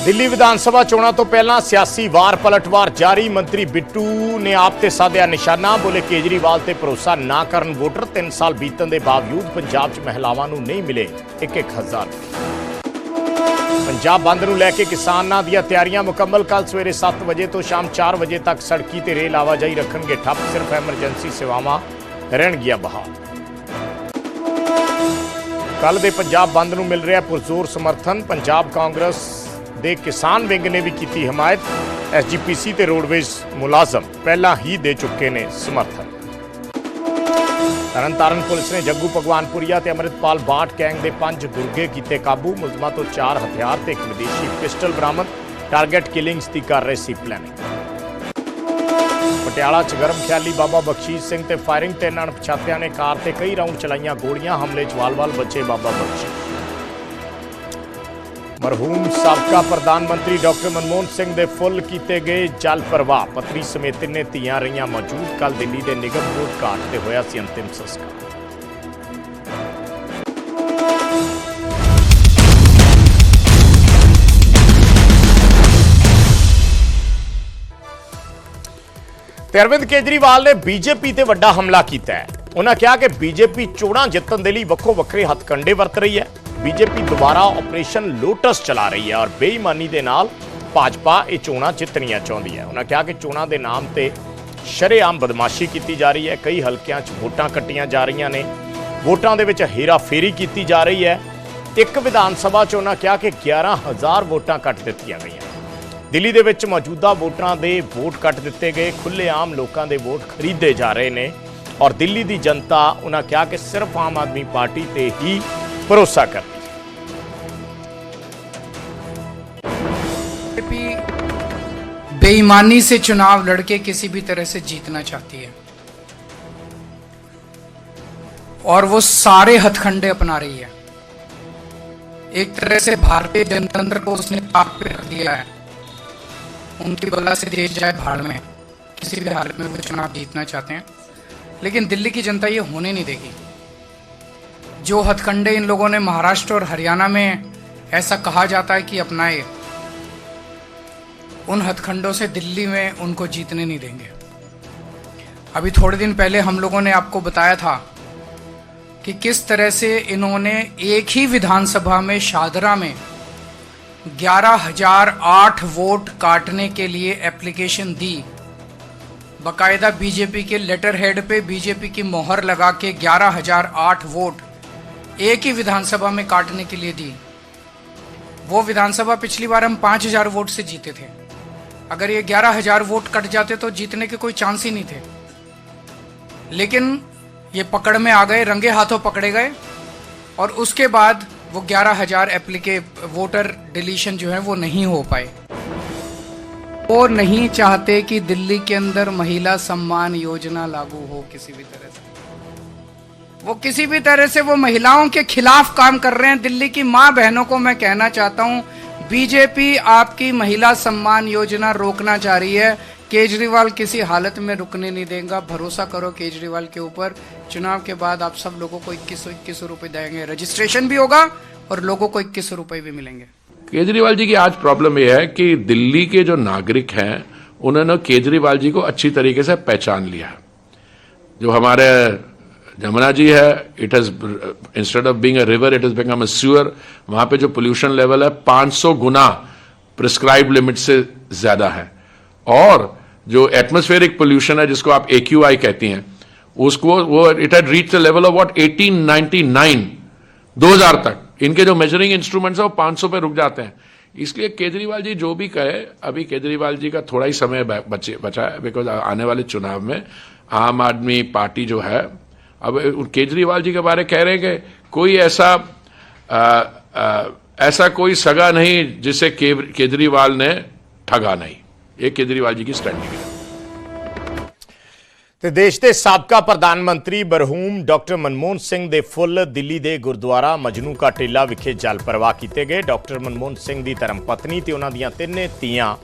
दिल्ली विधानसभा चोणों तो पहला सियासी वार पलटवार जारी। मंत्री बिट्टू ने आप ते साधिया निशाना। बोले केजरीवाल ते भरोसा ना करन वोटर। 3 साल बीतण दे बावजूद पंजाब च महिलावां नूं नहीं मिले 1-1000। पंजाब बंद नूं लैके किसानां दीआं तैयारियां मुकम्मल। कल सवेरे 7 बजे तो शाम 4 बजे तक सड़की ते रेल आवाजाही रखणगे ठप्प। सिर्फ एमरजेंसी सेवावां रहणगीआं बहाल। कल दे पंजाब बंद नूं मिल रहा पुरजोर समर्थन। पंजाब कांग्रेस दे किसान विंग ने भी की हिमायत। SGPC ते रोडवेज मुलाजम पहला ही दे चुके ने समर्थन। तरनतारण पुलिस ने जग्गू भगवानपुरिया ते अमृतपाल बाट गैंग दे 5 गुर्गे कीते काबू। मुलजमां तो 4 हथियार ते एक विदेशी पिस्टल बरामद। टारगेट किलिंग्स दी कर रहे सी प्लैनिंग। पटियाला च गर्म ख्याली बाबा बख्शीश सिंह ते फायरिंग। 3 अणपछातियां ने कार ते कई राउंड चलाईयां गोलियां। हमले च वाल-वाल बचे बाबा बख्शीश। मरहूम साबका प्रधानमंत्री डॉक्टर मनमोहन सिंह दे फुल कीते गए जल प्रवाह। पत्नी समेत 3 धीआं रहियां मौजूद। कल दिल्ली के निगम बोर्ड घाट ते होया सी अंतिम संस्कार। अरविंद केजरीवाल ने बीजेपी ते वड्डा हमला किया है। उन्होंने कहा कि बीजेपी चोणां जितण दे लई वक्खो वक्खरे हथकंडे वरत रही है। बीजेपी दोबारा ऑपरेशन लोटस चला रही है और बेईमानी दे नाल भाजपा ये चोणां जितनियां चाहती है। उन्होंने कहा कि चोणां दे नाम ते शरेआम बदमाशी की जा रही है। कई हलकियां च वोटां कट्टियां जा रही ने। वोटां दे विच हेरा फेरी की जा रही है। एक विधान सभा च उन्होंने कहा कि 11,000 वोटां कट दित्तियां गईयां। दिल्ली दे विच मौजूदा वोटरां दे वोट कट दिते गए। खुलेआम लोकां दे वोट खरीदे जा रहे हैं और दिल्ली की जनता उन्होंने कहा कि सिर्फ आम आदमी पार्टी ते ही भरोसा करती। बेईमानी से चुनाव लड़के किसी भी तरह से जीतना चाहती है और वो सारे हथकंडे अपना रही है। एक तरह से भारतीय जनतंत्र को उसने ताक पे रख दिया है। उनकी बला से देश जाए भाड़ में। किसी भी हालत में वो चुनाव जीतना चाहते हैं, लेकिन दिल्ली की जनता ये होने नहीं देगी। जो हथकंडे इन लोगों ने महाराष्ट्र और हरियाणा में ऐसा कहा जाता है कि अपनाए, उन हथकंडों से दिल्ली में उनको जीतने नहीं देंगे। अभी थोड़े दिन पहले हम लोगों ने आपको बताया था कि किस तरह से इन्होंने एक ही विधानसभा में शादरा में 11,008 वोट काटने के लिए एप्लीकेशन दी। बाकायदा बीजेपी के लेटर हेड पे बीजेपी की मोहर लगा के 11,008 वोट एक ही विधानसभा में काटने के लिए दी। वो विधानसभा पिछली बार हम 5,000 वोट से जीते थे। अगर ये 11,000 वोट कट जाते तो जीतने के कोई चांस ही नहीं थे, लेकिन ये पकड़ में आ गए, रंगे हाथों पकड़े गए और उसके बाद वो 11,000 वोटर डिलीशन जो है वो नहीं हो पाए। वो नहीं चाहते कि दिल्ली के अंदर महिला सम्मान योजना लागू हो किसी भी तरह से। वो किसी भी तरह से वो महिलाओं के खिलाफ काम कर रहे हैं। दिल्ली की माँ बहनों को मैं कहना चाहता हूँ, बीजेपी आपकी महिला सम्मान योजना रोकना चाह रही है। केजरीवाल किसी हालत में रुकने नहीं देगा। भरोसा करो केजरीवाल के ऊपर। चुनाव के बाद आप सब लोगों को 2100 रुपए देंगे। रजिस्ट्रेशन भी होगा और लोगों को 2100 रुपए भी मिलेंगे। केजरीवाल जी की आज प्रॉब्लम यह है कि दिल्ली के जो नागरिक हैं उन्होंने केजरीवाल जी को अच्छी तरीके से पहचान लिया है। जो हमारे जमुना जी है, it has instead of being a river it has become a sewer. वहां पे जो पोल्यूशन लेवल है 500 गुना प्रिस्क्राइब लिमिट से ज्यादा है। और जो एटमॉस्फेरिक पोल्यूशन है जिसको आप AQI कहती हैं, उसको वो it had reached the level of what 1899 2000 तक। इनके जो मेजरिंग इंस्ट्रूमेंट्स है वो 500 पे रुक जाते हैं। इसलिए केजरीवाल जी जो भी कहे, अभी केजरीवाल जी का थोड़ा ही समय बचा है, बिकॉज आने वाले चुनाव में आम आदमी पार्टी जो है, अब केजरीवाल जी के बारे कह रहे हैं कि कोई ऐसा कोई सगा नहीं जिसे केजरीवाल ने ठगा नहीं। ये केजरीवाल जी की स्टैंडिंग है। ते देश के साबका प्रधानमंत्री मरहूम डॉक्टर मनमोहन सिंह दे फुल दिल्ली के गुरुद्वारा मजनू का टीला विखे जल प्रवाह किए गए। डॉक्टर मनमोहन सिंह की धर्म पत्नी ते उन्हां दीआं 3 धीआं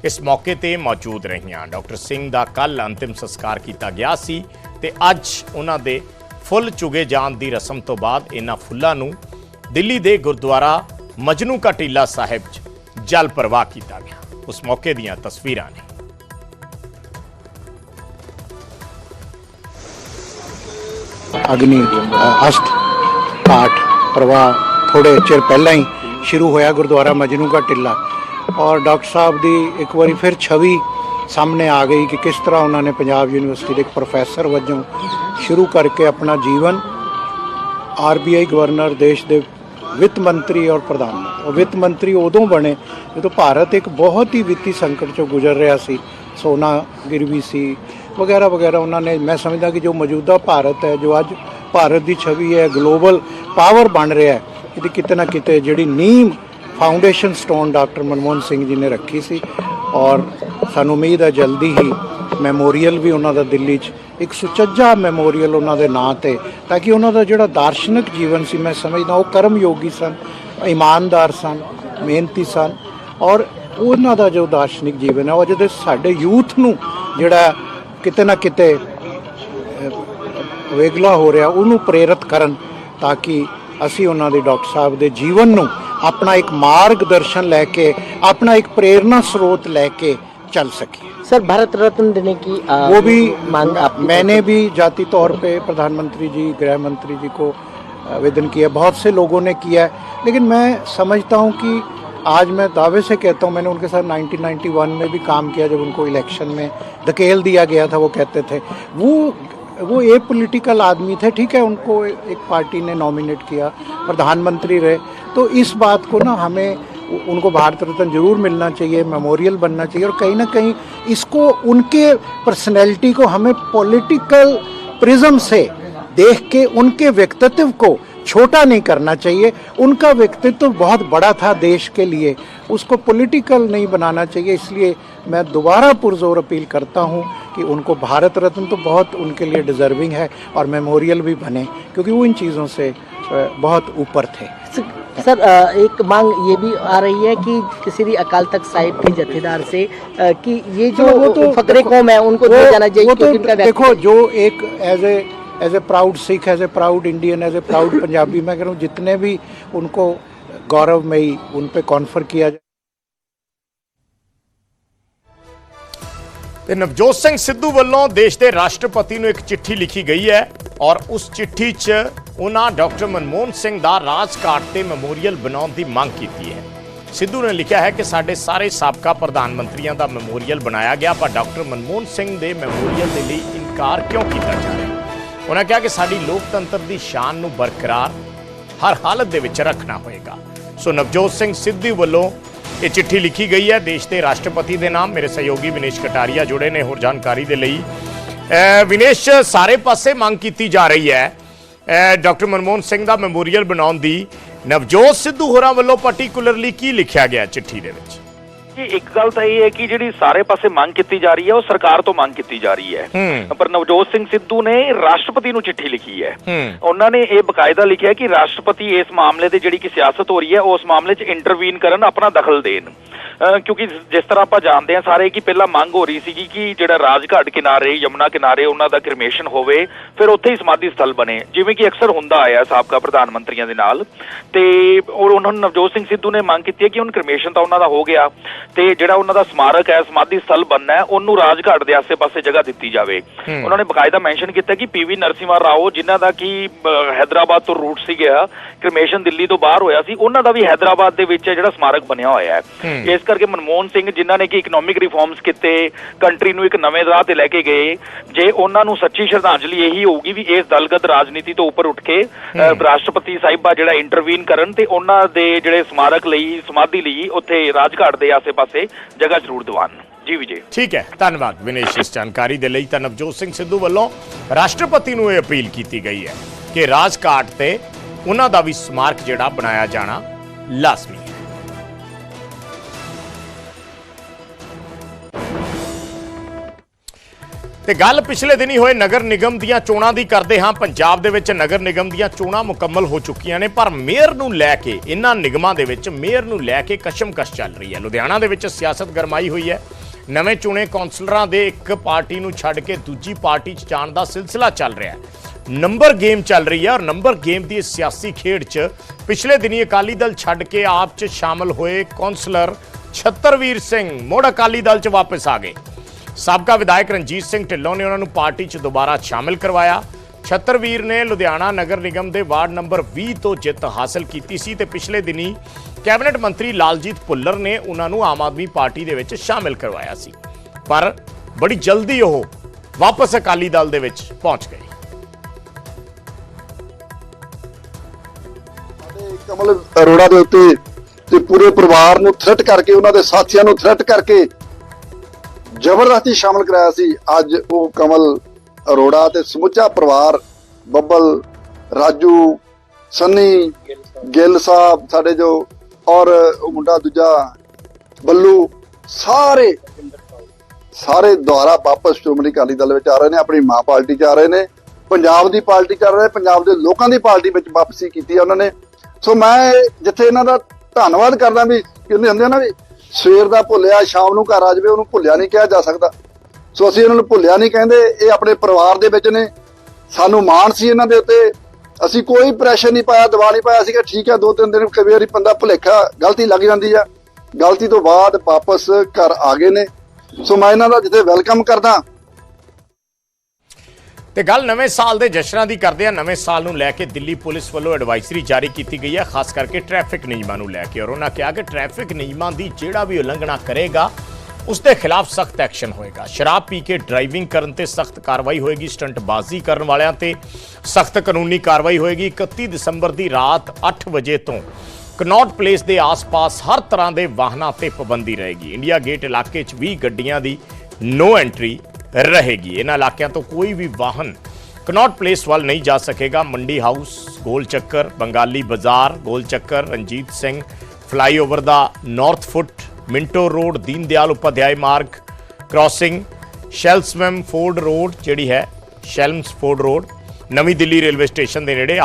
इस मौके ते मौजूद रहियां। डॉक्टर सिंह का कल अंतिम संस्कार किया गया सी ते अज उन्हां दे फुल चुगे जाण दी रस्म तो बाद इन्हां फुल्लां नूं दिल्ली के गुरुद्वारा मजनू का टीला साहिब ਜਲ ਪ੍ਰਵਾਹ ਕੀਤਾ ਗਿਆ। ਉਸ ਮੌਕੇ ਦੀਆਂ ਤਸਵੀਰਾਂ ਨੇ। अग्नि अस्त पाठ प्रवाह थोड़े चिर पहला ही शुरू होया गुरुद्वारा मजनू का टिला और डॉक्टर साहब की एक बार फिर छवि सामने आ गई कि किस तरह उन्होंने पंजाब यूनिवर्सिटी के एक प्रोफैसर वजों शुरू करके अपना जीवन RBI गवर्नर देश के वित्त मंत्री और प्रधानमंत्री और वित्त मंत्री उदों बने जो भारत एक बहुत ही वित्तीय संकट चो गुजर रहा सी, सोना गिरवी सी वगैरह वगैरह। उन्होंने मैं समझदा कि जो मौजूदा भारत है, जो अज भारत की छवि है, ग्लोबल पावर बन रहा है, ये किते ना किते जिहड़ी नींव foundation stone doctor Manmohan Singh ji ने रखी सी और सानू उम्मीद है जल्दी ही मैमोरीयल भी उन्हों का दिल्ली एक सुचज्जा मैमोरीयल उन्होंने नाँ ते, ताकि उन्हों का जिहड़ा दार्शनिक जीवन सी मैं समझदा वो कर्म योगी सन, ईमानदार सन, मेहनती सन और उन्हों का जो दार्शनिक जीवन है वो जो साडे यूथ नूं जिहड़ा किते ना किते वेगला हो रहा उन्होंने प्रेरित करन, ताकि असी उन्होंने डॉक्टर साहब के जीवन नूं अपना एक मार्गदर्शन लैके अपना एक प्रेरणा स्रोत लैके चल सके। सर, भारत रत्न देने की वो भी मांग मैंने भी जाती तौर पे प्रधानमंत्री जी, गृह मंत्री जी को आवेदन किया, बहुत से लोगों ने किया है, लेकिन मैं समझता हूँ कि आज मैं दावे से कहता हूँ, मैंने उनके साथ 1991 में भी काम किया जब उनको इलेक्शन में धकेल दिया गया था। वो कहते थे वो एक पॉलिटिकल आदमी थे, ठीक है, उनको एक पार्टी ने नॉमिनेट किया, प्रधानमंत्री रहे, तो इस बात को ना हमें उनको भारत रत्न जरूर मिलना चाहिए, मेमोरियल बनना चाहिए और कहीं ना कहीं इसको उनके पर्सनैलिटी को हमें पॉलिटिकल प्रिज्म से देख के उनके व्यक्तित्व को छोटा नहीं करना चाहिए। उनका व्यक्तित्व बहुत बड़ा था देश के लिए, उसको पॉलिटिकल नहीं बनाना चाहिए। इसलिए मैं दोबारा पुरजोर अपील करता हूं कि उनको भारत रत्न तो बहुत उनके लिए डिज़र्विंग है और मेमोरियल भी बने, क्योंकि वो इन चीज़ों से बहुत ऊपर थे। सर, एक मांग ये भी आ रही है कि किसी भी अकाल तख्त साहिब के जत्थेदार से कि ये जो फकरे कौम है उनको दिया जाना चाहिए, क्योंकि उनका देखो जो एक as a proud Sikh, as a proud Indian, as a proud Punjabi, मैं कह रहा हूँ जितने भी उनको गौरवमयी उन पे कॉन्फर किया जाए। ਤੇ ਨਵਜੋਤ ਸਿੰਘ ਸਿੱਧੂ ਵੱਲੋਂ ਦੇਸ਼ ਦੇ ਰਾਸ਼ਟਰਪਤੀ ਨੂੰ ਇੱਕ ਚਿੱਠੀ ਲਿਖੀ ਗਈ ਹੈ ਔਰ ਉਸ ਚਿੱਠੀ 'ਚ ਉਹਨਾਂ ਡਾਕਟਰ ਮਨਮੋਹਨ ਸਿੰਘ ਦਾ ਰਾਜਘਾਟ ਤੇ ਮੈਮੋਰੀਅਲ ਬਣਾਉਣ ਦੀ ਮੰਗ ਕੀਤੀ ਹੈ। ਸਿੱਧੂ ਨੇ ਲਿਖਿਆ ਹੈ ਕਿ ਸਾਡੇ ਸਾਰੇ ਸਾਬਕਾ ਪ੍ਰਧਾਨ ਮੰਤਰੀਆਂ ਦਾ ਮੈਮੋਰੀਅਲ ਬਣਾਇਆ ਗਿਆ, ਪਰ ਡਾਕਟਰ ਮਨਮੋਹਨ ਸਿੰਘ ਦੇ ਮੈਮੋਰੀਅਲ ਦੇ ਲਈ ਇਨਕਾਰ ਕਿਉਂ ਕੀਤਾ ਜਾ ਰਿਹਾ ਹੈ। ਉਹਨਾਂ ਕਿਹਾ ਕਿ ਸਾਡੀ ਲੋਕਤੰਤਰ ਦੀ ਸ਼ਾਨ ਨੂੰ ਬਰਕਰਾਰ ਹਰ ਹਾਲਤ ਦੇ ਵਿੱਚ ਰੱਖਣਾ ਹੋਏਗਾ। ਸੋ ਨਵਜੋਤ ਸਿੰਘ ਸਿੱਧੂ ਵੱਲੋਂ ਇਹ ਚਿੱਠੀ ਲਿਖੀ ਗਈ ਹੈ ਦੇਸ਼ ਦੇ ਰਾਸ਼ਟਰਪਤੀ ਦੇ ਨਾਮ। ਮੇਰੇ ਸਹਿਯੋਗੀ ਵਿਨੇਸ਼ ਕਟਾਰੀਆ ਜੁੜੇ ਨੇ ਹੋਰ ਜਾਣਕਾਰੀ ਦੇ ਲਈ। ਵਿਨੇਸ਼, ਸਾਰੇ ਪਾਸੇ ਮੰਗ ਕੀਤੀ ਜਾ ਰਹੀ ਹੈ ਡਾਕਟਰ ਮਨਮੋਹਨ ਸਿੰਘ ਦਾ ਮੈਮੋਰੀਅਲ ਬਣਾਉਣ ਦੀ, ਨਵਜੋਤ ਸਿੱਧੂ ਹੋਰਾਂ ਵੱਲੋਂ ਪਾਰਟਿਕੂਲਰਲੀ ਕੀ ਲਿਖਿਆ ਗਿਆ ਚਿੱਠੀ ਦੇ ਵਿੱਚ? ਇੱਕ ਗੱਲ ਤਾਂ ਇਹ ਹੈ ਕਿ ਜਿਹੜੀ ਸਾਰੇ ਪਾਸੇ ਮੰਗ ਕੀਤੀ ਜਾ ਰਹੀ ਹੈ ਉਹ ਸਰਕਾਰ ਤੋਂ ਮੰਗ ਕੀਤੀ ਜਾ ਰਹੀ ਹੈ, ਪਰ ਨਵਜੋਤ ਸਿੰਘ ਸਿੱਧੂ ਨੇ ਰਾਸ਼ਟਰਪਤੀ ਨੂੰ ਚਿੱਠੀ ਲਿਖੀ ਹੈ। ਉਹਨਾਂ ਨੇ ਇਹ ਬਕਾਇਦਾ ਲਿਖਿਆ ਕਿ ਰਾਸ਼ਟਰਪਤੀ ਇਸ ਮਾਮਲੇ ਦੇ ਜਿਹੜੀ ਕਿ ਸਿਆਸਤ ਹੋ ਰਹੀ ਹੈ ਉਸ ਮਾਮਲੇ 'ਚ ਇੰਟਰਵੀਨ ਕਰਨ, ਆਪਣਾ ਦਖਲ ਦੇਣ, ਕਿਉਂਕਿ ਜਿਸ ਤਰ੍ਹਾਂ ਆਪਾਂ ਜਾਣਦੇ ਹਾਂ ਸਾਰੇ ਕਿ ਪਹਿਲਾਂ ਮੰਗ ਹੋ ਰਹੀ ਸੀਗੀ ਕਿ ਜਿਹੜਾ ਰਾਜਘਾਟ ਕਿਨਾਰੇ, ਯਮੁਨਾ ਕਿਨਾਰੇ ਉਹਨਾਂ ਦਾ ਕ੍ਰਿਮੇਸ਼ਨ ਹੋਵੇ, ਫਿਰ ਉੱਥੇ ਹੀ ਸਮਾਧੀ ਸਥਲ ਬਣੇ, ਜਿਵੇਂ ਕਿ ਅਕਸਰ ਹੁੰਦਾ ਆਇਆ ਸਾਬਕਾ ਪ੍ਰਧਾਨ ਮੰਤਰੀਆਂ ਦੇ ਨਾਲ। ਤੇ ਉਹਨਾਂ ਨੂੰ ਨਵਜੋਤ ਸਿੰਘ ਸਿੱਧੂ ਨੇ ਮੰਗ ਕੀਤੀ ਹੈ ਕਿ ਹੁਣ ਕ੍ਰਿਮੇਸ਼ਨ ਤਾਂ ਉਹਨਾਂ ਦਾ ਹੋ ਗਿਆ ਤੇ ਜਿਹੜਾ ਉਹਨਾਂ ਦਾ ਸਮਾਰਕ ਹੈ, ਸਮਾਧੀ ਸਥਲ ਬਣਨਾ ਹੈ, ਉਹਨੂੰ ਰਾਜਘਾਟ ਦੇ ਆਸੇ-ਪਾਸੇ ਜਗ੍ਹਾ ਦਿੱਤੀ ਜਾਵੇ। ਉਹਨਾਂ ਨੇ ਬਕਾਇਦਾ ਮੈਂਸ਼ਨ ਕੀਤਾ ਕਿ PV ਨਰਸਿਮਹਾ ਰਾਓ, ਜਿਨ੍ਹਾਂ ਦਾ ਕਿ ਹੈਦਰਾਬਾਦ ਤੋਂ ਰੂਟ ਸੀਗਾ, ਕ੍ਰਿਮੇਸ਼ਨ ਦਿੱਲੀ ਤੋਂ ਬਾਹਰ ਹੋਇਆ ਸੀ, ਉਹਨਾਂ ਦਾ ਵੀ ਹੈਦਰਾਬਾਦ ਦੇ ਵਿੱਚ ਜਿਹੜਾ ਸਮਾਰਕ ਬਣਿਆ ਹੋਇਆ ਹੈ। ਇਸ ਕਰਕੇ ਮਨਮੋਹਨ ਸਿੰਘ ਜਿਨ੍ਹਾਂ ਨੇ ਕਿ ਇਕਨੋਮਿਕ ਰਿਫਾਰਮਸ ਕੀਤੇ, ਕੰਟਰੀ ਨੂੰ ਇੱਕ ਨਵੇਂ ਰਾਹ ਤੇ ਲੈ ਕੇ ਗਏ, ਜੇ ਉਹਨਾਂ ਨੂੰ ਸੱਚੀ ਸ਼ਰਧਾਂਜਲੀ ਇਹੀ ਹੋਊਗੀ ਵੀ ਇਸ ਦਲਗਤ ਰਾਜਨੀਤੀ ਤੋਂ ਉੱਪਰ ਉੱਠ ਕੇ ਰਾਸ਼ਟਰਪਤੀ ਸਾਹਿਬਾ ਜਿਹੜਾ ਇੰਟਰਵੀਨ ਕਰਨ ਤੇ ਉਹਨਾਂ ਦੇ ਜਿਹੜੇ ਸਮਾਰਕ ਲਈ, ਸਮਾਧੀ ਲਈ ਉੱਥੇ ਰਾਜਘਾਟ ਦੇ ਆਸੇ-ਪਾਸੇ ਜਗ੍ਹਾ ਜ਼ਰੂਰ ਦਿਵਾਨ। ਜੀ ਵਿਜੇ। ਠੀਕ ਹੈ, ਧੰਨਵਾਦ ਵਿਨੇਸ਼ ਇਸ ਜਾਣਕਾਰੀ ਦੇ ਲਈ। ਤਾਂ ਨਵਜੋਤ ਸਿੰਘ ਸਿੱਧੂ ਵੱਲੋਂ ਰਾਸ਼ਟਰਪਤੀ ਨੂੰ ਇਹ ਅਪੀਲ ਕੀਤੀ ਗਈ ਹੈ ਕਿ ਰਾਜਘਾਟ ਤੇ ਉਹਨਾਂ ਦਾ ਵੀ ਸਮਾਰਕ ਜਿਹੜਾ ਬਣਾਇਆ ਜਾਣਾ ਲਾਜ਼ਮੀ ਹੈ। ਤੇ ਗੱਲ ਪਿਛਲੇ ਦਿਨੀ ਹੋਏ ਨਗਰ ਨਿਗਮ ਦੀਆਂ ਚੋਣਾਂ ਦੀ ਕਰਦੇ ਹਾਂ। ਪੰਜਾਬ ਦੇ ਵਿੱਚ ਨਗਰ ਨਿਗਮ ਦੀਆਂ ਚੋਣਾਂ ਮੁਕੰਮਲ ਹੋ ਚੁੱਕੀਆਂ ਨੇ, ਪਰ ਮੇਅਰ ਨੂੰ ਲੈ ਕੇ, ਇਹਨਾਂ ਨਿਗਮਾਂ ਦੇ ਵਿੱਚ ਮੇਅਰ ਨੂੰ ਲੈ ਕੇ ਕਸ਼ਮਕਸ਼ ਚੱਲ ਰਹੀ ਹੈ। ਲੁਧਿਆਣਾ ਦੇ ਵਿੱਚ ਸਿਆਸਤ ਗਰਮਾਈ ਹੋਈ ਹੈ। ਨਵੇਂ ਚੁਣੇ ਕੌਂਸਲਰਾਂ ਦੇ ਇੱਕ ਪਾਰਟੀ ਨੂੰ ਛੱਡ ਕੇ ਦੂਜੀ ਪਾਰਟੀ 'ਚ ਜਾਣ ਦਾ ਸਿਲਸਿਲਾ ਚੱਲ ਰਿਹਾ ਹੈ। ਨੰਬਰ ਗੇਮ ਚੱਲ ਰਹੀ ਹੈ ਔਰ ਨੰਬਰ ਗੇਮ ਦੀ ਇਸ ਸਿਆਸੀ ਖੇਡ 'ਚ ਪਿਛਲੇ ਦਿਨੀ ਅਕਾਲੀ ਦਲ ਛੱਡ ਕੇ ਆਪ 'ਚ ਸ਼ਾਮਲ ਹੋਏ ਕੌਂਸਲਰ ਛਤਰਵੀਰ ਸਿੰਘ ਮੁੜ ਅਕਾਲੀ ਦਲ 'ਚ ਵਾਪਸ ਆ ਗਏ। ਸਾਬਕਾ ਵਿਧਾਇਕ ਰਣਜੀਤ ਸਿੰਘ ਢਿੱਲੋਂ ਨੇ ਉਹਨਾਂ ਨੂੰ ਪਾਰਟੀ 'ਚ ਦੁਬਾਰਾ ਸ਼ਾਮਿਲ ਕਰਵਾਇਆ। ਛਤਰਵੀਰ ਨੇ ਲੁਧਿਆਣਾ ਨਗਰ ਨਿਗਮ ਦੇ ਵਾਰਡ ਨੰਬਰ 20 ਤੋਂ ਜਿੱਤ ਹਾਸਲ ਕੀਤੀ ਸੀ ਤੇ ਪਿਛਲੇ ਦਿਨੀ ਕੈਬਨਿਟ ਮੰਤਰੀ ਲਾਲਜੀਤ ਭੁੱਲਰ ਨੇ ਉਹਨਾਂ ਨੂੰ ਆਮ ਆਦਮੀ ਪਾਰਟੀ ਦੇ ਵਿੱਚ ਸ਼ਾਮਿਲ ਕਰਵਾਇਆ ਸੀ, ਪਰ ਬੜੀ ਜਲਦੀ ਉਹ ਵਾਪਸ ਅਕਾਲੀ ਦਲ ਦੇ ਵਿੱਚ ਪਹੁੰਚ ਗਏ। ਕਮਲ ਅਰੋੜਾ ਦੇ ਉੱਤੇ ਤੇ ਪੂਰੇ ਪਰਿਵਾਰ ਨੂੰ ਥ੍ਰੈਟ ਕਰਕੇ, ਉਹਨਾਂ ਦੇ ਸਾਥੀਆਂ ਨੂੰ ਥ੍ਰੈਟ ਕਰਕੇ ਜ਼ਬਰਦਸਤੀ ਸ਼ਾਮਲ ਕਰਾਇਆ ਸੀ। ਅੱਜ ਉਹ ਕਮਲ ਅਰੋੜਾ ਤੇ ਸਮੁੱਚਾ ਪਰਿਵਾਰ, ਬੱਬਲ, ਰਾਜੂ, ਸੰਨੀ, ਗਿੱਲ ਸਾਹਿਬ ਸਾਡੇ ਜੋ, ਔਰ ਉਹ ਮੁੰਡਾ ਦੂਜਾ ਬੱਲੂ, ਸਾਰੇ ਦੁਆਰਾ ਵਾਪਸ ਸ਼੍ਰੋਮਣੀ ਅਕਾਲੀ ਦਲ ਵਿੱਚ ਆ ਰਹੇ ਨੇ, ਆਪਣੀ ਮਾਂ ਪਾਰਟੀ 'ਚ ਆ ਰਹੇ ਨੇ, ਪੰਜਾਬ ਦੀ ਪਾਰਟੀ 'ਚ ਆ ਰਹੇ ਨੇ, ਪੰਜਾਬ ਦੇ ਲੋਕਾਂ ਦੀ ਪਾਰਟੀ ਵਿੱਚ ਵਾਪਸੀ ਕੀਤੀ ਹੈ ਉਹਨਾਂ ਨੇ। ਸੋ ਮੈਂ ਜਿੱਥੇ ਇਹਨਾਂ ਦਾ ਧੰਨਵਾਦ ਕਰਦਾ, ਵੀ ਕਹਿੰਦੇ ਹੁੰਦੇ ਆ ਨਾ ਵੀ ਸਵੇਰ ਦਾ ਭੁੱਲਿਆ ਸ਼ਾਮ ਨੂੰ ਘਰ ਆ ਜਾਵੇ, ਉਹਨੂੰ ਭੁੱਲਿਆ ਨਹੀਂ ਕਿਹਾ ਜਾ ਸਕਦਾ। ਸੋ ਅਸੀਂ ਇਹਨਾਂ ਨੂੰ ਭੁੱਲਿਆ ਨਹੀਂ ਕਹਿੰਦੇ, ਇਹ ਆਪਣੇ ਪਰਿਵਾਰ ਦੇ ਵਿੱਚ ਨੇ, ਸਾਨੂੰ ਮਾਣ ਸੀ ਇਹਨਾਂ ਦੇ ਉੱਤੇ, ਅਸੀਂ ਕੋਈ ਪ੍ਰੈਸ਼ਰ ਨਹੀਂ ਪਾਇਆ, ਦਬਾਅ ਨਹੀਂ ਪਾਇਆ ਸੀਗਾ। ਠੀਕ ਹੈ, 2-3 ਦਿਨ ਕਈ ਵਾਰੀ ਬੰਦਾ ਭੁਲੇਖਾ ਗਲਤੀ ਲੱਗ ਜਾਂਦੀ ਆ, ਗਲਤੀ ਤੋਂ ਬਾਅਦ ਵਾਪਸ ਘਰ ਆ ਗਏ ਨੇ। ਸੋ ਮੈਂ ਇਹਨਾਂ ਦਾ ਜਿੱਥੇ ਵੈਲਕਮ ਕਰਦਾ। ਤੇ ਗੱਲ ਨਵੇਂ ਸਾਲ ਦੇ ਜਸ਼ਨਾਂ ਦੀ ਕਰਦੇ ਆ। ਨਵੇਂ ਸਾਲ ਨੂੰ ਲੈ ਕੇ ਦਿੱਲੀ ਪੁਲਿਸ ਵੱਲੋਂ ਐਡਵਾਈਜ਼ਰੀ ਜਾਰੀ ਕੀਤੀ ਗਈ ਹੈ, ਖਾਸ ਕਰਕੇ ਟ੍ਰੈਫਿਕ ਨਿਯਮਾਂ ਨੂੰ ਲੈ ਕੇ, ਔਰ ਉਹਨਾਂ ਕਿਹਾ ਕਿ ਟ੍ਰੈਫਿਕ ਨਿਯਮਾਂ ਦੀ ਜਿਹੜਾ ਵੀ ਉਲੰਘਣਾ ਕਰੇਗਾ ਉਸ ਦੇ ਖਿਲਾਫ ਸਖਤ ਐਕਸ਼ਨ ਹੋਏਗਾ। ਸ਼ਰਾਬ ਪੀ ਕੇ ਡਰਾਈਵਿੰਗ ਕਰਨ ਤੇ ਸਖਤ ਕਾਰਵਾਈ ਹੋਏਗੀ, ਸਟੰਟਬਾਜ਼ੀ ਕਰਨ ਵਾਲਿਆਂ ਤੇ ਸਖਤ ਕਾਨੂੰਨੀ ਕਾਰਵਾਈ ਹੋਏਗੀ। 31 ਦਸੰਬਰ ਦੀ ਰਾਤ 8 ਵਜੇ ਤੋਂ ਕਨੌਟ ਪਲੇਸ ਦੇ ਆਸ-ਪਾਸ ਹਰ ਤਰ੍ਹਾਂ ਦੇ ਵਾਹਨਾਂ ਤੇ ਪਾਬੰਦੀ ਰਹੇਗੀ। ਇੰਡੀਆ ਗੇਟ ਇਲਾਕੇ 'ਚ ਵੀ ਗੱਡੀਆਂ ਦੀ ਨੋ ਐਂਟਰੀ ਰਹੇਗੀ। ਇਹਨਾਂ ਇਲਾਕਿਆਂ ਤੋਂ ਕੋਈ ਵੀ ਵਾਹਨ ਕਨੌਟ ਪਲੇਸ ਵੱਲ ਨਹੀਂ ਜਾ ਸਕੇਗਾ। ਮੰਡੀ ਹਾਊਸ, ਗੋਲ ਚੱਕਰ, ਬੰਗਾਲੀ ਬਾਜ਼ਾਰ, ਗੋਲ ਚੱਕਰ, ਰਣਜੀਤ ਸਿੰਘ ਫਲਾਈਓਵਰ ਦਾ ਨਾਰਥ ਫੁੱਟ, ਮਿੰਟੋ ਰੋਡ, ਦੀਨ ਦਿਆਲ ਉਪਾਧਿਆਇ ਮਾਰਗ ਕ੍ਰਾਸਿੰਗ, ਸ਼ੈਲਸਮੈਮ ਫੋਰਡ ਰੋਡ ਜਿਹੜੀ ਹੈ, ਸ਼ੈਲਮਸਫੋਰਡ ਰੋਡ, ਨਵੀਂ ਦਿੱਲੀ ਰੇਲਵੇ ਸਟੇਸ਼ਨ ਦੇ ਨੇੜੇ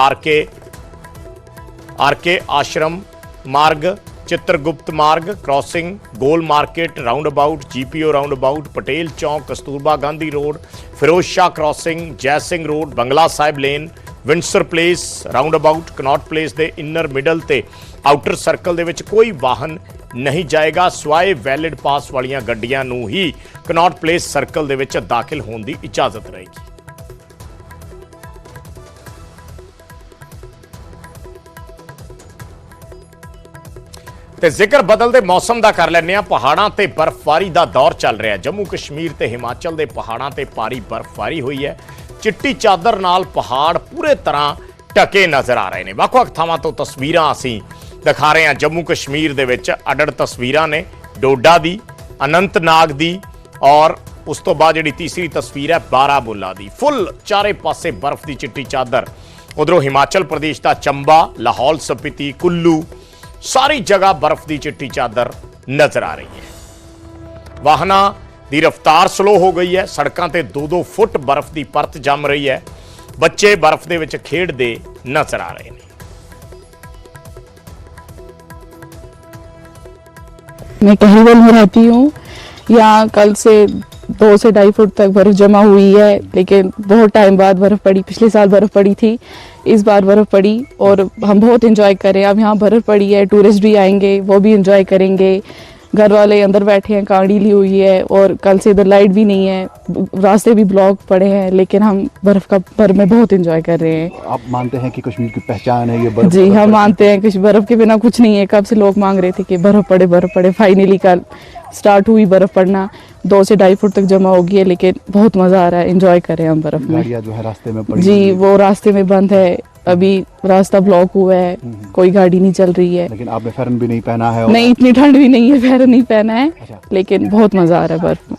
ਆਰਕੇ ਆਸ਼ਰਮ Marg, Chitragupta Marg crossing, Gole market roundabout, GPO roundabout, Patel Chowk, Kasturba Gandhi road, Firoz Shah crossing, Jaisingh road, Bangla Sahib lane, Windsor place roundabout, Connaught place के इनर मिडल ते आउटर सर्कल दे विच कोई वाहन नहीं जाएगा। स्वाए वैलिड पास वालियां गड्डियां नूं ही कनॉट प्लेस सर्कल दे विच दाखिल होने की इजाजत रहेगी। ਤੇ ਜ਼ਿਕਰ ਬਦਲਦੇ ਮੌਸਮ ਦਾ ਕਰ ਲੈਂਦੇ ਆ। ਪਹਾੜਾਂ ਤੇ ਬਰਫ਼ਬਾਰੀ ਦਾ ਦੌਰ ਚੱਲ ਰਿਹਾ। ਜੰਮੂ ਕਸ਼ਮੀਰ ਤੇ ਹਿਮਾਚਲ ਦੇ ਪਹਾੜਾਂ ਤੇ ਭਾਰੀ ਬਰਫ਼ਬਾਰੀ ਹੋਈ ਹੈ। ਚਿੱਟੀ ਚਾਦਰ ਨਾਲ ਪਹਾੜ ਪੂਰੇ ਤਰ੍ਹਾਂ ਢਕੇ ਨਜ਼ਰ ਆ ਰਹੇ ਨੇ। ਵੱਖ-ਵੱਖ ਥਾਵਾਂ ਤੋਂ ਤਸਵੀਰਾਂ ਅਸੀਂ ਦਿਖਾ ਰਹੇ ਹਾਂ। ਜੰਮੂ ਕਸ਼ਮੀਰ ਦੇ ਵਿੱਚ ਅੱਡ-ਅੱਡ ਤਸਵੀਰਾਂ ਨੇ, ਡੋਡਾ ਦੀ, ਅਨੰਤਨਾਗ ਦੀ, ਔਰ ਉਸ ਤੋਂ ਬਾਅਦ ਜਿਹੜੀ ਤੀਸਰੀ ਤਸਵੀਰ ਹੈ ਬਾਰਾਮੂਲਾ ਦੀ। ਫੁੱਲ ਚਾਰੇ ਪਾਸੇ ਬਰਫ਼ ਦੀ ਚਿੱਟੀ ਚਾਦਰ। ਉਧਰੋਂ ਹਿਮਾਚਲ ਪ੍ਰਦੇਸ਼ ਦਾ ਚੰਬਾ, ਲਾਹੌਲ ਸਪੀਤੀ, ਕੁੱਲੂ, ਸਾਰੀ ਜਗ੍ਹਾ ਬਰਫ਼ ਦੀ ਚਿੱਟੀ ਚਾਦਰ ਨਜ਼ਰ ਆ ਰਹੀ ਹੈ। ਵਾਹਨਾਂ ਦੀ ਰਫ਼ਤਾਰ ਸਲੋ ਹੋ ਗਈ ਹੈ। ਸੜਕਾਂ ਤੇ 2-2 ਫੁੱਟ ਬਰਫ਼ ਦੀ ਪਰਤ ਜੰਮ ਰਹੀ ਹੈ। ਬੱਚੇ ਬਰਫ਼ ਦੇ ਵਿੱਚ ਖੇਡਦੇ ਨਜ਼ਰ ਆ ਰਹੇ ਨੇ। मैं कहरीवाल में रहती हूँ। यहाँ कल से 2 से 2.5 फुट तक बर्फ जमा हुई है, लेकिन बहुत टाइम बाद बर्फ पड़ी। पिछले साल बर्फ पड़ी थी, इस बार बर्फ पड़ी और हम बहुत एंजॉय करें। अब यहाँ बर्फ पड़ी है, टूरिस्ट भी आएंगे, वो भी एंजॉय करेंगे। घर वाले अंदर बैठे हैं, कांडी ली हुई है, और कल से इधर लाइट भी नहीं है, रास्ते भी ब्लॉक पड़े हैं, लेकिन हम बर्फ में बहुत एंजॉय कर रहे हैं। आप मानते हैं कि कश्मीर की पहचान है ये बर्फ? जी, हम मानते हैं कि बर्फ के बिना कुछ नहीं है। कब से लोग मांग रहे थे कि बर्फ पड़े। फाइनली कल स्टार्ट हुई बर्फ पड़ना। 2 से 2.5 फुट तक जमा हो गई है, लेकिन बहुत मजा आ रहा है, एंजॉय कर रहे हैं हम बर्फ में। गाड़ियाँ जो है रास्ते में पड़ी जी, वो रास्ते में बंद है, अभी रास्ता ब्लॉक हुआ है, कोई गाड़ी नहीं चल रही है। लेकिन आपने फेरन भी नहीं पहना है? नहीं, इतनी ठंड भी नहीं है, फेरन नहीं पहना है। अच्छा। लेकिन बहुत मजा आ रहा है बर्फ में।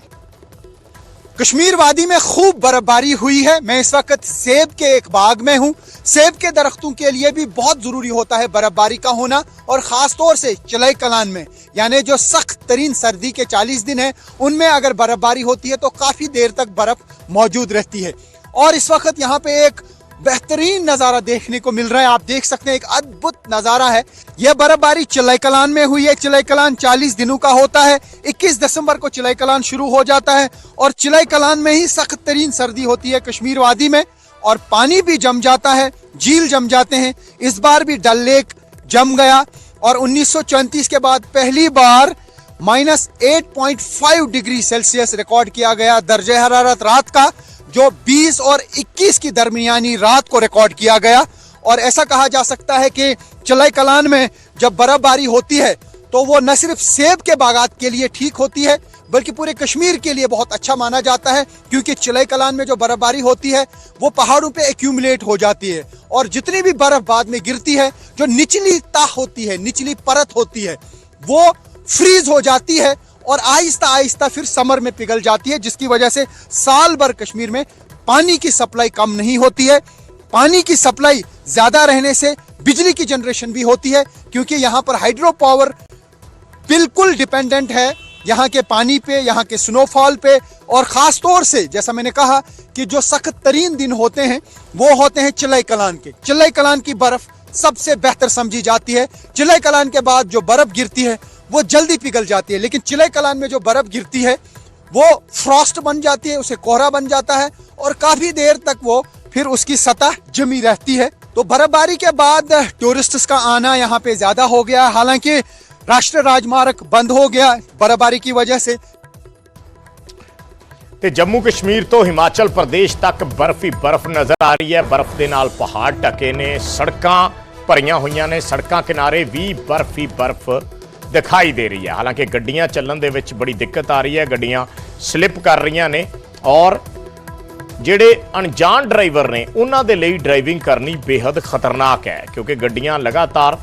कश्मीर वादी में खूब बर्फबारी हुई है। मैं इस वक्त सेब के एक बाग में हूँ। सेब के दरख्तों के लिए भी बहुत जरूरी होता है बर्फबारी का होना, और खास तौर से चिलई कलान में, यानी जो सख्त तरीन सर्दी के 40 दिन है, उनमें अगर बर्फबारी होती है तो काफी देर तक बर्फ मौजूद रहती है। और इस वक्त यहाँ पे एक बेहतरीन नजारा देखने को मिल रहा है। आप देख सकते हैं, एक अद्भुत नजारा है। यह बर्फबारी चिलई कलान में हुई है। चिलई कलान 40 दिनों का होता है। 21 दिसंबर को चिलई कलान शुरू हो जाता है, और चिलई कलान में ही सख्त तरीन सर्दी होती है कश्मीर वादी में, और पानी भी जम जाता है, झील जम जाते हैं। इस बार भी डल लेक जम गया, और 1934 के बाद पहली बार -8.5 डिग्री सेल्सियस रिकॉर्ड किया गया दर्जे हरारत रात का, जो 20 और 21 की दरमियानी रात को रिकॉर्ड किया गया। और ऐसा कहा जा सकता है कि चिलई कलान में जब बर्फबारी होती है तो वो न सिर्फ सेब के बागात के लिए ठीक होती है बल्कि पूरे कश्मीर के लिए बहुत अच्छा माना जाता है, क्योंकि चिलई कलान में जो बर्फबारी होती है वो पहाड़ों पे एक्यूमुलेट हो जाती है और जितनी भी बर्फ बाद में गिरती है, जो निचली तह होती है, निचली परत होती है, वो फ्रीज हो जाती है और आहिस्ता आहिस्ता फिर समर में पिघल जाती है, जिसकी वजह से साल भर कश्मीर में पानी की सप्लाई कम नहीं होती है। पानी की सप्लाई ज्यादा रहने से बिजली की जनरेशन भी होती है, क्योंकि यहाँ पर हाइड्रो पावर बिल्कुल डिपेंडेंट है यहाँ के पानी पे, यहाँ के स्नोफॉल पे। और खास तौर से जैसा मैंने कहा कि जो सख्त तरीन दिन होते हैं वो होते हैं चिलई कलान के। चिलई कलान की बर्फ सबसे बेहतर समझी जाती है। चिलई कलान के बाद जो बर्फ गिरती है वो जल्दी पिघल जाती है, लेकिन चिलई कलान में जो बर्फ गिरती है वो फ्रॉस्ट बन जाती है, उसे कोहरा बन जाता है और काफी देर तक वो फिर उसकी सतह जमी रहती है। तो बर्फबारी के बाद टूरिस्ट्स का आना यहाँ पे ज्यादा हो गया, हालांकि राष्ट्रीय राजमार्ग बंद हो गया बर्फबारी की वजह से। ਤੇ ਜੰਮੂ ਕਸ਼ਮੀਰ ਤੋਂ ਹਿਮਾਚਲ ਪ੍ਰਦੇਸ਼ ਤੱਕ ਬਰਫ਼ ਹੀ ਬਰਫ਼ ਨਜ਼ਰ ਆ ਰਹੀ ਹੈ। ਬਰਫ਼ ਦੇ ਨਾਲ ਪਹਾੜ ਢਕੇ ਨੇ, ਸੜਕਾਂ ਭਰੀਆਂ ਹੋਈਆਂ ਨੇ, ਸੜਕਾਂ ਕਿਨਾਰੇ ਵੀ ਬਰਫ਼ ਹੀ ਬਰਫ਼ ਦਿਖਾਈ ਦੇ ਰਹੀ ਹੈ। ਹਾਲਾਂਕਿ ਗੱਡੀਆਂ ਚੱਲਣ ਦੇ ਵਿੱਚ ਬੜੀ ਦਿੱਕਤ ਆ ਰਹੀ ਹੈ, ਗੱਡੀਆਂ ਸਲਿੱਪ ਕਰ ਰਹੀਆਂ ਨੇ ਔਰ ਜਿਹੜੇ ਅਣਜਾਣ ਡਰਾਈਵਰ ਨੇ ਉਹਨਾਂ ਦੇ ਲਈ ਡਰਾਈਵਿੰਗ ਕਰਨੀ ਬੇहद ਖਤਰਨਾਕ ਹੈ, ਕਿਉਂਕਿ ਗੱਡੀਆਂ ਲਗਾਤਾਰ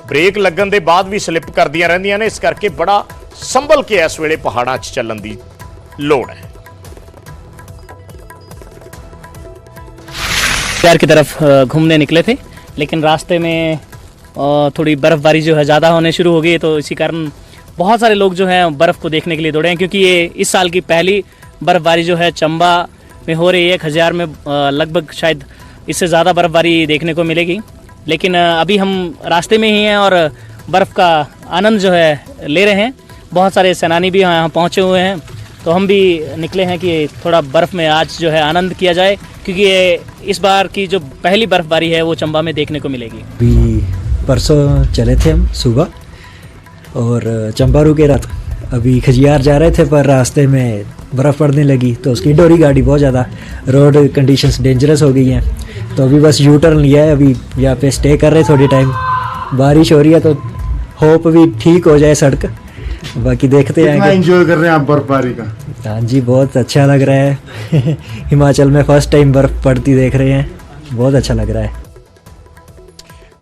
ਬ੍ਰੇਕ ਲੱਗਣ ਦੇ ਬਾਅਦ ਵੀ ਸਲਿੱਪ ਕਰਦੀਆਂ ਰਹਿੰਦੀਆਂ ਨੇ। ਇਸ ਕਰਕੇ ਬੜਾ ਸੰਭਲ ਕੇ ਇਸ ਵੇਲੇ ਪਹਾੜਾਂ 'ਚ ਚੱਲਣ ਦੀ ਲੋੜ ਹੈ। शहर की तरफ घूमने निकले थे, लेकिन रास्ते में थोड़ी बर्फ़बारी जो है ज़्यादा होने शुरू हो गई, तो इसी कारण बहुत सारे लोग जो हैं बर्फ़ को देखने के लिए दौड़े हैं, क्योंकि ये इस साल की पहली बर्फ़बारी जो है चंबा में हो रही है। 1000 में लगभग शायद इससे ज़्यादा बर्फ़बारी देखने को मिलेगी, लेकिन अभी हम रास्ते में ही हैं और बर्फ़ का आनंद जो है ले रहे हैं। बहुत सारे सैलानी भी यहाँ पहुँचे हुए हैं, तो हम भी निकले हैं कि थोड़ा बर्फ़ में आज जो है आनंद किया जाए, क्योंकि ये इस बार की जो पहली बर्फबारी है वो चंबा में देखने को मिलेगी। अभी परसों चले थे हम सुबह और चंबा रुके रात, अभी खजियार जा रहे थे पर रास्ते में बर्फ़ पड़ने लगी, तो उसकी डोरी गाड़ी बहुत ज़्यादा, रोड कंडीशंस डेंजरस हो गई हैं, तो अभी बस यू टर्न लिया है, अभी यहाँ पे स्टे कर रहे थोड़ी टाइम। बारिश हो रही है तो होप भी ठीक हो जाए सड़क, बाकी देखते हैं। कितना एंजॉय कर रहे हैं आप बर्फबारी का? हाँ जी, बहुत अच्छा लग रहा है। हिमाचल में फर्स्ट टाइम बर्फ पड़ती देख रहे हैं, बहुत अच्छा लग रहा है।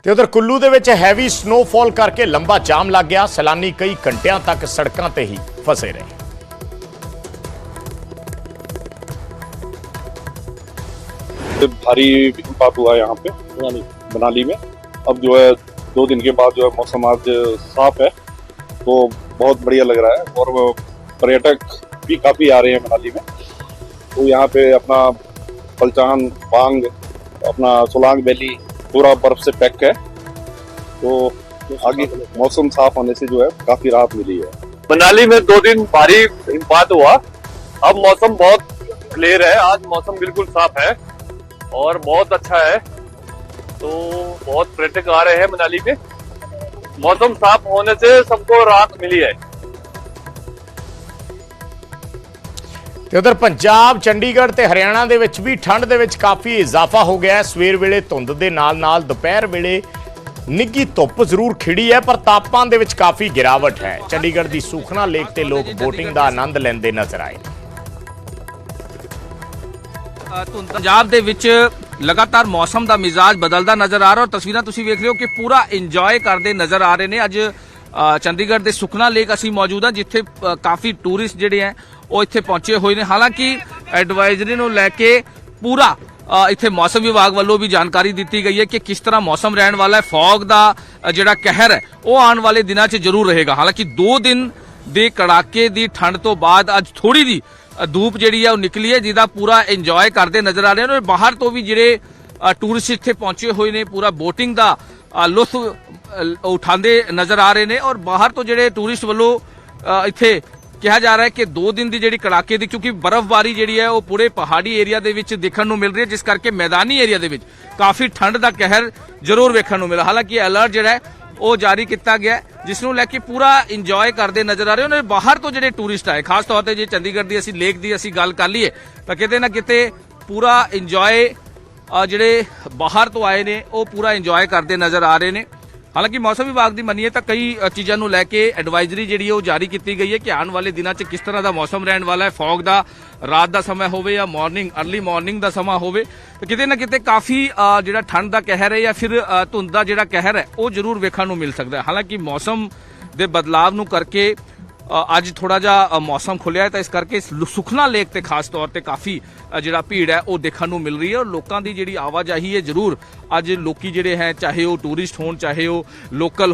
ਤੇ ਉਧਰ ਕੁੱਲੂ ਦੇ ਵਿੱਚ ਹੈਵੀ ਸਨੋਫਾਲ ਕਰਕੇ ਲੰਬਾ ਜਾਮ ਲੱਗ ਗਿਆ, ਸੈਲਾਨੀ ਕਈ ਘੰਟਿਆਂ ਤੱਕ ਸੜਕਾਂ ਤੇ ਹੀ ਫਸੇ ਰਹੇ। भारी हिमपात हुआ है यहाँ पे मनाली में। अब जो है 2 दिन के बाद जो है मौसम आज साफ है, तो बहुत बढ़िया लग रहा है और पर्यटक भी काफी आ रहे हैं मनाली में। तो यहाँ पे अपना पलचान, बांग, अपना सोलांग वैली पूरा बर्फ से पैक है, तो आगे मौसम साफ होने से जो है काफी राहत मिली है। मनाली में 2 दिन भारी हिमपात हुआ, अब मौसम बहुत क्लियर है, आज मौसम बिल्कुल साफ है और बहुत अच्छा है, तो बहुत पर्यटक आ रहे हैं मनाली में। मौसम साफ होने से सबको राहत मिली है। ਤੇ ਉਧਰ ਪੰਜਾਬ, ਚੰਡੀਗੜ੍ਹ ਤੇ ਹਰਿਆਣਾ ਦੇ ਵਿੱਚ ਵੀ ਠੰਡ ਦੇ ਵਿੱਚ ਕਾਫੀ ਇਜ਼ਾਫਾ ਹੋ ਗਿਆ ਹੈ। ਸਵੇਰ ਵੇਲੇ ਧੁੰਦ ਦੇ ਨਾਲ-ਨਾਲ ਦੁਪਹਿਰ ਵੇਲੇ ਨਿੱਘੀ ਧੁੱਪ ਜ਼ਰੂਰ ਖਿੜੀ ਹੈ, ਪਰ ਤਾਪਮਾਨ ਦੇ ਵਿੱਚ ਕਾਫੀ ਗਿਰਾਵਟ ਹੈ। ਚੰਡੀਗੜ੍ਹ ਦੀ ਸੂਖਨਾ ਲੇਕ ਤੇ ਲੋਕ ਬੋਟਿੰਗ ਦਾ ਆਨੰਦ ਲੈਂਦੇ ਨਜ਼ਰ ਆਏ। ਪੰਜਾਬ ਦੇ ਵਿੱਚ ਲਗਾਤਾਰ ਮੌਸਮ ਦਾ ਮਿਜ਼ਾਜ ਬਦਲਦਾ ਨਜ਼ਰ ਆ ਰਿਹਾ ਔਰ ਤਸਵੀਰਾਂ ਤੁਸੀਂ ਵੇਖ ਰਹੇ ਹੋ ਕਿ ਪੂਰਾ ਇੰਜੋਏ ਕਰਦੇ ਨਜ਼ਰ ਆ ਰਹੇ ਨੇ। ਅੱਜ ਚੰਡੀਗੜ੍ਹ ਦੇ ਸੁਖਨਾ ਲੇਕ ਅਸੀਂ ਮੌਜੂਦ ਹਾਂ, ਜਿੱਥੇ ਕਾਫੀ ਟੂਰਿਸਟ ਜਿਹੜੇ ਹੈ ਉਹ ਇੱਥੇ ਪਹੁੰਚੇ ਹੋਏ ਨੇ। ਹਾਲਾਂਕਿ ਐਡਵਾਈਜ਼ਰੀ ਨੂੰ ਲੈ ਕੇ ਪੂਰਾ ਇੱਥੇ ਮੌਸਮ ਵਿਭਾਗ ਵੱਲੋਂ ਵੀ ਜਾਣਕਾਰੀ ਦਿੱਤੀ ਗਈ ਹੈ ਕਿ ਕਿਸ ਤਰ੍ਹਾਂ ਮੌਸਮ ਰਹਿਣ ਵਾਲਾ ਹੈ। ਫੌਗ ਦਾ ਜਿਹੜਾ ਕਹਿਰ ਹੈ ਉਹ ਆਉਣ ਵਾਲੇ ਦਿਨਾਂ 'ਚ ਜ਼ਰੂਰ ਰਹੇਗਾ। ਹਾਲਾਂਕਿ 2 ਦਿਨ ਦੇ ਕੜਾਕੇ ਦੀ ਠੰਡ ਤੋਂ ਬਾਅਦ ਅੱਜ ਥੋੜੀ ਦੀ ਧੂਪ ਜਿਹੜੀ ਹੈ ਉਹ ਨਿਕਲੀ ਹੈ, ਜਿਹਦਾ ਪੂਰਾ ਇੰਜੋਏ ਕਰਦੇ ਨਜ਼ਰ ਆ ਰਹੇ ਨੇ। ਬਾਹਰ ਤੋਂ ਵੀ ਜਿਹੜੇ ਟੂਰਿਸਟ ਇੱਥੇ ਪਹੁੰਚੇ ਹੋਏ ਨੇ ਪੂਰਾ ਬੋਟਿੰਗ ਦਾ ਲੁਤਫ ਉਠਾਉਂਦੇ ਨਜ਼ਰ ਆ ਰਹੇ ਨੇ ਔਰ ਬਾਹਰ ਤੋਂ ਜਿਹੜੇ ਟੂਰਿਸਟ ਵੱਲੋਂ ਇੱਥੇ ਕਿਹਾ ਜਾ ਰਿਹਾ ਹੈ ਕਿ 2 ਦਿਨ ਦੀ ਜਿਹੜੀ ਕੜਾਕੇ ਦੀ, ਕਿਉਂਕਿ ਬਰਫ਼ਬਾਰੀ ਜਿਹੜੀ ਹੈ ਉਹ ਪੂਰੇ ਪਹਾੜੀ ਏਰੀਆ ਦੇ ਵਿੱਚ ਦੇਖਣ ਨੂੰ ਮਿਲ ਰਹੀ ਹੈ, ਜਿਸ ਕਰਕੇ ਮੈਦਾਨੀ ਏਰੀਆ ਦੇ ਵਿੱਚ ਕਾਫੀ ਠੰਡ ਦਾ ਕਹਿਰ ਜ਼ਰੂਰ ਵੇਖਣ ਨੂੰ ਮਿਲਿਆ। ਹਾਲਾਂਕਿ ਅਲਰਟ ਜਿਹੜਾ ਹੈ ਉਹ ਜਾਰੀ ਕੀਤਾ ਗਿਆ ਜਿਸ ਨੂੰ ਲੈ ਕੇ ਪੂਰਾ ਇੰਜੋਏ ਕਰਦੇ ਨਜ਼ਰ ਆ ਰਹੇ ਉਹਨਾਂ ਦੇ ਬਾਹਰ ਤੋਂ ਜਿਹੜੇ ਟੂਰਿਸਟ ਆਏ ਖਾਸ ਤੌਰ ਤੇ ਜੇ ਚੰਡੀਗੜ੍ਹ ਦੀ ਅਸੀਂ ਲੇਕ ਦੀ ਅਸੀਂ ਗੱਲ ਕਰ ਲਈਏ ਤਾਂ ਕਿਤੇ ਨਾ ਕਿਤੇ ਪੂਰਾ ਇੰਜੋਏ ਜਿਹੜੇ ਬਾਹਰ ਤੋਂ ਆਏ ਨੇ ਉਹ ਪੂਰਾ ਇੰਜੋਏ ਕਰਦੇ ਨਜ਼ਰ ਆ ਰਹੇ ਨੇ। ਹਾਲਾਂਕਿ ਮੌਸਮ ਵਿਭਾਗ ਦੀ ਮੰਨੀਏ ਤਾਂ ਕਈ ਚੀਜ਼ਾਂ ਨੂੰ ਲੈ ਕੇ ਐਡਵਾਈਜ਼ਰੀ ਜਿਹੜੀ ਉਹ ਜਾਰੀ ਕੀਤੀ ਗਈ ਹੈ ਕਿ ਆਉਣ ਵਾਲੇ ਦਿਨਾਂ 'ਚ ਕਿਸ ਤਰ੍ਹਾਂ ਦਾ ਮੌਸਮ ਰਹਿਣ ਵਾਲਾ ਹੈ। ਫੌਗ ਦਾ ਰਾਤ ਦਾ ਸਮਾਂ ਹੋਵੇ ਜਾਂ ਅਰਲੀ ਮਾਰਨਿੰਗ ਦਾ ਸਮਾਂ ਹੋਵੇ ਤਾਂ ਕਿਤੇ ਨਾ ਕਿਤੇ ਕਾਫੀ ਜਿਹੜਾ ਠੰਡ ਦਾ ਕਹਿਰ ਹੈ ਜਾਂ ਫਿਰ ਧੁੰਦ ਦਾ ਜਿਹੜਾ ਕਹਿਰ ਹੈ ਉਹ ਜ਼ਰੂਰ ਵੇਖਣ ਨੂੰ ਮਿਲ ਸਕਦਾ ਹੈ। ਹਾਲਾਂਕਿ ਮੌਸਮ ਦੇ ਬਦਲਾਵ ਨੂੰ ਕਰਕੇ ਅੱਜ ਥੋੜਾ ਜਿਹਾ ਮੌਸਮ ਖੁੱਲਿਆ ਹੈ ਤਾਂ ਇਸ ਕਰਕੇ ਸੁਖਨਾ ਲੇਕ ਤੇ ਖਾਸ ਤੌਰ ਤੇ ਕਾਫੀ ਜਿਹੜਾ ਭੀੜ ਹੈ ਉਹ ਦੇਖਣ ਨੂੰ ਮਿਲ ਰਹੀ ਹੈ ਔਰ ਲੋਕਾਂ ਦੀ ਜਿਹੜੀ ਆਵਾਜਾਈ ਹੈ ਜ਼ਰੂਰ ਅੱਜ ਲੋਕੀ ਜਿਹੜੇ ਹੈ ਚਾਹੇ ਉਹ ਟੂਰਿਸਟ ਹੋਣ ਚਾਹੇ ਉਹ ਲੋਕਲ